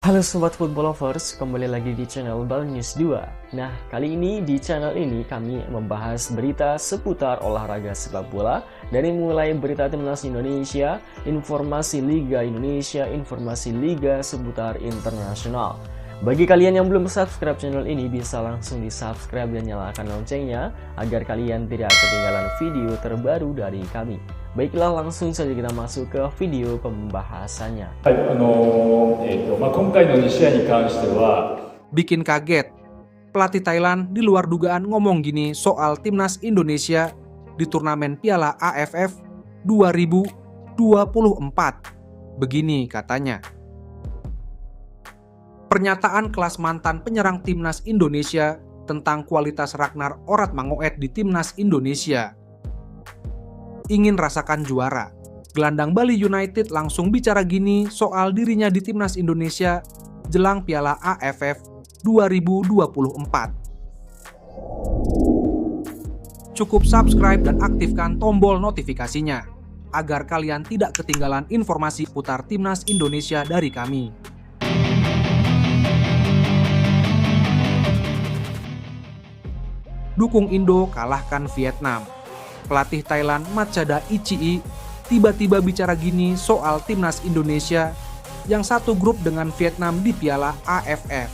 Halo Sobat Football Lovers, kembali lagi di channel Bal News 2. Nah, kali ini di channel ini kami membahas berita seputar olahraga sepak bola. Dari mulai berita timnas Indonesia, informasi Liga Indonesia, informasi Liga seputar internasional. Bagi kalian yang belum subscribe channel ini, bisa langsung di subscribe dan nyalakan loncengnya agar kalian tidak ketinggalan video terbaru dari kami. Baiklah, langsung saja kita masuk ke video pembahasannya. はい、今回の2試合に関しては Bikin kaget. Pelatih Thailand di luar dugaan ngomong gini soal timnas Indonesia di turnamen Piala AFF 2024. Begini katanya. Pernyataan kelas mantan penyerang timnas Indonesia tentang kualitas Ragnar Oratmangoet di timnas Indonesia. Ingin rasakan juara. Gelandang Bali United langsung bicara gini soal dirinya di timnas Indonesia jelang Piala AFF 2024. Cukup subscribe dan aktifkan tombol notifikasinya agar kalian tidak ketinggalan informasi putar timnas Indonesia dari kami. Dukung Indo kalahkan Vietnam. Pelatih Thailand Machada Ichii tiba-tiba bicara gini soal timnas Indonesia yang satu grup dengan Vietnam di Piala AFF.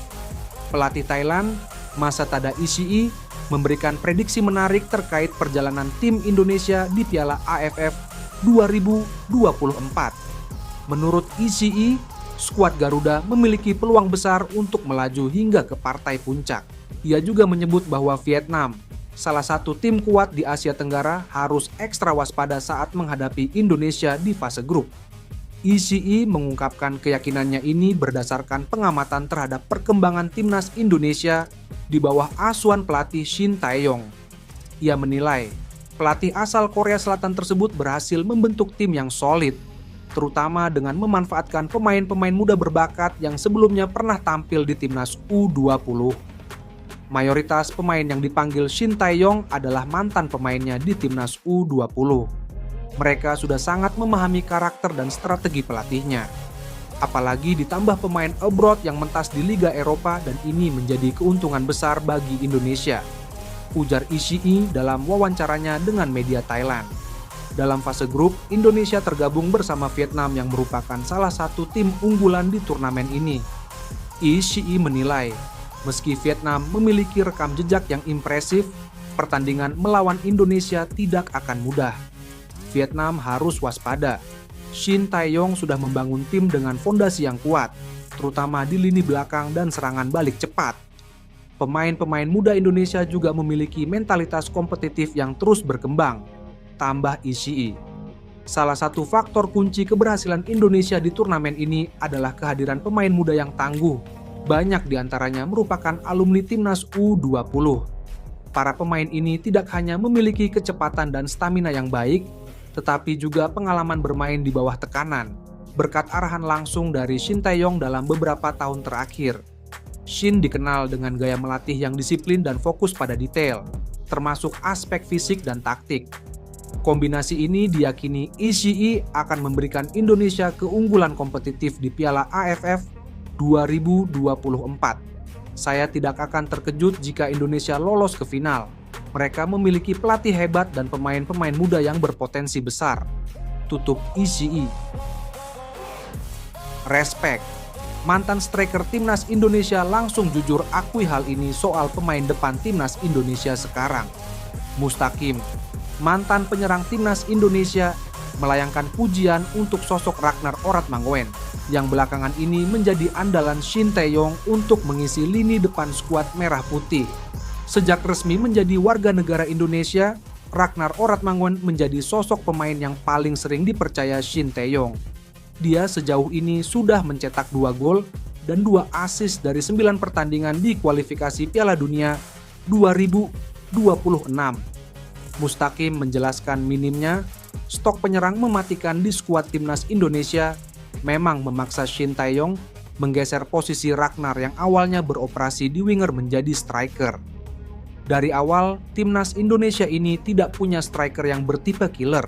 Pelatih Thailand Machada Ichii memberikan prediksi menarik terkait perjalanan tim Indonesia di Piala AFF 2024. Menurut Ichii, skuad Garuda memiliki peluang besar untuk melaju hingga ke partai puncak. Ia juga menyebut bahwa Vietnam, salah satu tim kuat di Asia Tenggara, harus ekstra waspada saat menghadapi Indonesia di fase grup. Ichii mengungkapkan keyakinannya ini berdasarkan pengamatan terhadap perkembangan timnas Indonesia di bawah asuhan pelatih Shin Tae-yong. Ia menilai pelatih asal Korea Selatan tersebut berhasil membentuk tim yang solid, terutama dengan memanfaatkan pemain-pemain muda berbakat yang sebelumnya pernah tampil di timnas U20. Mayoritas pemain yang dipanggil Shin Tae-yong adalah mantan pemainnya di timnas U20. Mereka sudah sangat memahami karakter dan strategi pelatihnya. Apalagi ditambah pemain abroad yang mentas di Liga Eropa, dan ini menjadi keuntungan besar bagi Indonesia, ujar Ichii dalam wawancaranya dengan media Thailand. Dalam fase grup, Indonesia tergabung bersama Vietnam yang merupakan salah satu tim unggulan di turnamen ini. Ichii menilai, meski Vietnam memiliki rekam jejak yang impresif, pertandingan melawan Indonesia tidak akan mudah. Vietnam harus waspada. Shin Tae-yong sudah membangun tim dengan fondasi yang kuat, terutama di lini belakang dan serangan balik cepat. Pemain-pemain muda Indonesia juga memiliki mentalitas kompetitif yang terus berkembang, tambah Ichii. Salah satu faktor kunci keberhasilan Indonesia di turnamen ini adalah kehadiran pemain muda yang tangguh. Banyak diantaranya merupakan alumni timnas U20. Para pemain ini tidak hanya memiliki kecepatan dan stamina yang baik, tetapi juga pengalaman bermain di bawah tekanan, berkat arahan langsung dari Shin Tae-yong dalam beberapa tahun terakhir. Shin dikenal dengan gaya melatih yang disiplin dan fokus pada detail, termasuk aspek fisik dan taktik. Kombinasi ini diyakini Ichii akan memberikan Indonesia keunggulan kompetitif di Piala AFF 2024. Saya tidak akan terkejut jika Indonesia lolos ke final. Mereka memiliki pelatih hebat dan pemain-pemain muda yang berpotensi besar, tutup Ichii. Respect. Mantan striker timnas Indonesia langsung jujur akui hal ini soal pemain depan timnas Indonesia sekarang. Mustaqim, mantan penyerang timnas Indonesia, melayangkan pujian untuk sosok Ragnar Oratmangoet yang belakangan ini menjadi andalan Shin Tae-yong untuk mengisi lini depan skuad merah putih. Sejak resmi menjadi warga negara Indonesia, Ragnar Oratmangoet menjadi sosok pemain yang paling sering dipercaya Shin Tae-yong. Dia sejauh ini sudah mencetak 2 gol dan 2 assist dari 9 pertandingan di kualifikasi Piala Dunia 2026. Mustaqim menjelaskan minimnya stok penyerang mematikan di skuad timnas Indonesia memang memaksa Shin Tae-yong menggeser posisi Ragnar yang awalnya beroperasi di winger menjadi striker. Dari awal, timnas Indonesia ini tidak punya striker yang bertipe killer.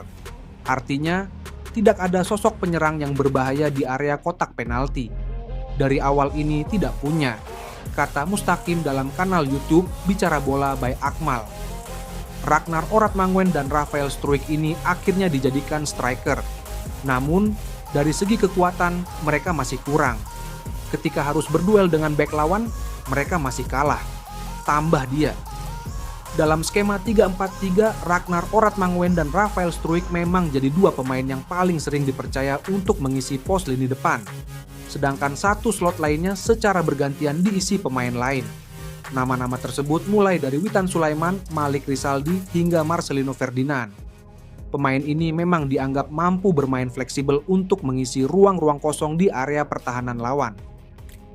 Artinya, tidak ada sosok penyerang yang berbahaya di area kotak penalti. dari awal ini tidak punya, kata Mustaqim dalam kanal YouTube Bicara Bola by Akmal. Ragnar Oratmanguwen dan Rafael Struijk ini akhirnya dijadikan striker. Namun, dari segi kekuatan mereka masih kurang. Ketika harus berduel dengan bek lawan, mereka masih kalah. Tambah dia. Dalam skema 3-4-3, Ragnar Oratmanguwen dan Rafael Struijk memang jadi dua pemain yang paling sering dipercaya untuk mengisi pos lini depan. Sedangkan satu slot lainnya secara bergantian diisi pemain lain. Nama-nama tersebut mulai dari Witan Sulaiman, Malik Rizaldi, hingga Marcelino Ferdinand. Pemain ini memang dianggap mampu bermain fleksibel untuk mengisi ruang-ruang kosong di area pertahanan lawan.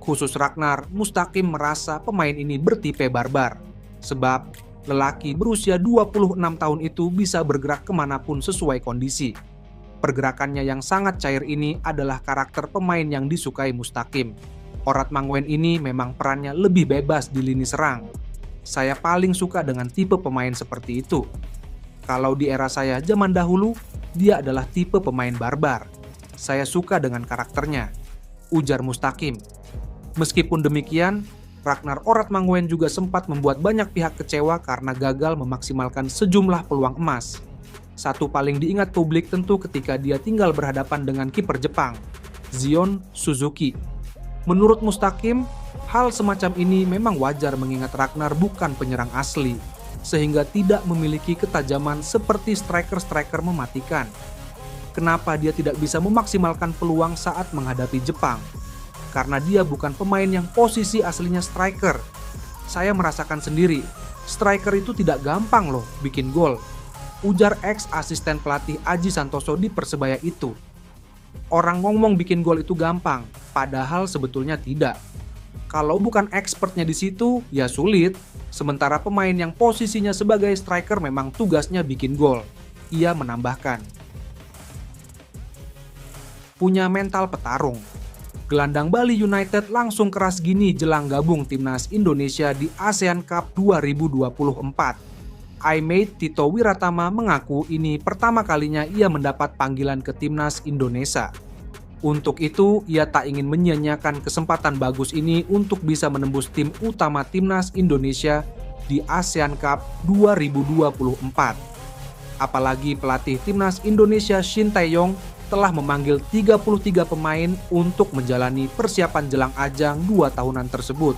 Khusus Ragnar, Mustaqim merasa pemain ini bertipe barbar. Sebab lelaki berusia 26 tahun itu bisa bergerak kemanapun sesuai kondisi. Pergerakannya yang sangat cair ini adalah karakter pemain yang disukai Mustaqim. Oratmanguwen ini memang perannya lebih bebas di lini serang. Saya paling suka dengan tipe pemain seperti itu. Kalau di era saya zaman dahulu, dia adalah tipe pemain barbar. Saya suka dengan karakternya, ujar Mustaqim. Meskipun demikian, Ragnar Oratmanguwen juga sempat membuat banyak pihak kecewa karena gagal memaksimalkan sejumlah peluang emas. Satu paling diingat publik tentu ketika dia tinggal berhadapan dengan kiper Jepang, Zion Suzuki. Menurut Mustaqim, hal semacam ini memang wajar mengingat Ragnar bukan penyerang asli, sehingga tidak memiliki ketajaman seperti striker-striker mematikan. Kenapa dia tidak bisa memaksimalkan peluang saat menghadapi Jepang? Karena dia bukan pemain yang posisi aslinya striker. Saya merasakan sendiri, striker itu tidak gampang loh bikin gol, ujar ex-asisten pelatih Aji Santoso di Persebaya itu. Orang ngomong bikin gol itu gampang, padahal sebetulnya tidak. Kalau bukan expertnya di situ, ya sulit. Sementara pemain yang posisinya sebagai striker memang tugasnya bikin gol. Ia menambahkan. Punya mental petarung. Gelandang Bali United langsung keras gini jelang gabung timnas Indonesia di ASEAN Cup 2024. I-Mate Tito Wiratama mengaku ini pertama kalinya ia mendapat panggilan ke timnas Indonesia. Untuk itu, ia tak ingin menyia-nyiakan kesempatan bagus ini untuk bisa menembus tim utama timnas Indonesia di ASEAN Cup 2024. Apalagi pelatih timnas Indonesia Shin Tae-yong telah memanggil 33 pemain untuk menjalani persiapan jelang ajang 2 tahunan tersebut.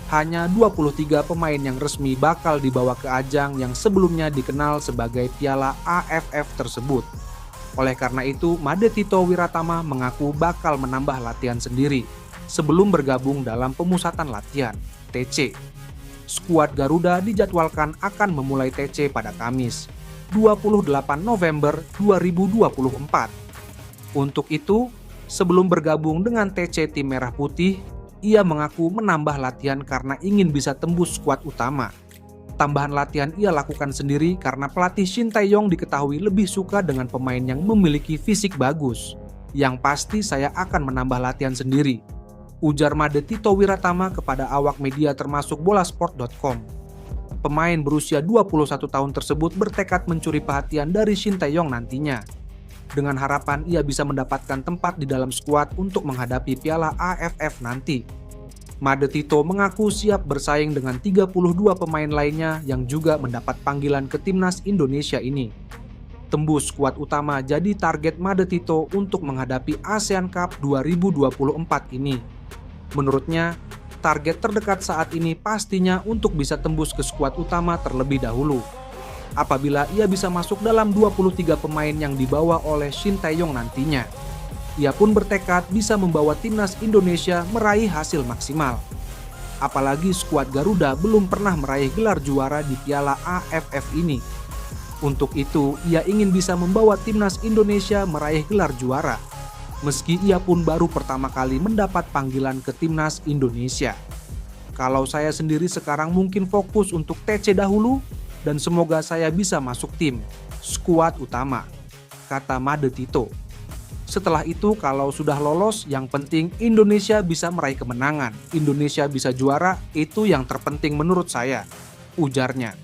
Hanya 23 pemain yang resmi bakal dibawa ke ajang yang sebelumnya dikenal sebagai Piala AFF tersebut. Oleh karena itu, Made Tito Wiratama mengaku bakal menambah latihan sendiri sebelum bergabung dalam pemusatan latihan, TC. Skuad Garuda dijadwalkan akan memulai TC pada Kamis, 28 November 2024. Untuk itu, sebelum bergabung dengan TC Tim Merah Putih, ia mengaku menambah latihan karena ingin bisa tembus skuad utama. Tambahan latihan ia lakukan sendiri karena pelatih Shin Tae-yong diketahui lebih suka dengan pemain yang memiliki fisik bagus. Yang pasti saya akan menambah latihan sendiri, ujar Made Tito Wiratama kepada awak media termasuk bolasport.com. Pemain berusia 21 tahun tersebut bertekad mencuri perhatian dari Shin Tae-yong nantinya, dengan harapan ia bisa mendapatkan tempat di dalam skuad untuk menghadapi Piala AFF nanti. Made Tito mengaku siap bersaing dengan 32 pemain lainnya yang juga mendapat panggilan ke timnas Indonesia ini. Tembus skuad utama jadi target Made Tito untuk menghadapi ASEAN Cup 2024 ini. Menurutnya, target terdekat saat ini pastinya untuk bisa tembus ke skuad utama terlebih dahulu. Apabila ia bisa masuk dalam 23 pemain yang dibawa oleh Shin Tae-yong nantinya. Ia pun bertekad bisa membawa timnas Indonesia meraih hasil maksimal. Apalagi skuad Garuda belum pernah meraih gelar juara di Piala AFF ini. Untuk itu, ia ingin bisa membawa timnas Indonesia meraih gelar juara. Meski ia pun baru pertama kali mendapat panggilan ke timnas Indonesia. Kalau saya sendiri sekarang mungkin fokus untuk TC dahulu, dan semoga saya bisa masuk tim, skuad utama, kata Made Tito. Setelah itu kalau sudah lolos, yang penting Indonesia bisa meraih kemenangan, Indonesia bisa juara, itu yang terpenting menurut saya, ujarnya.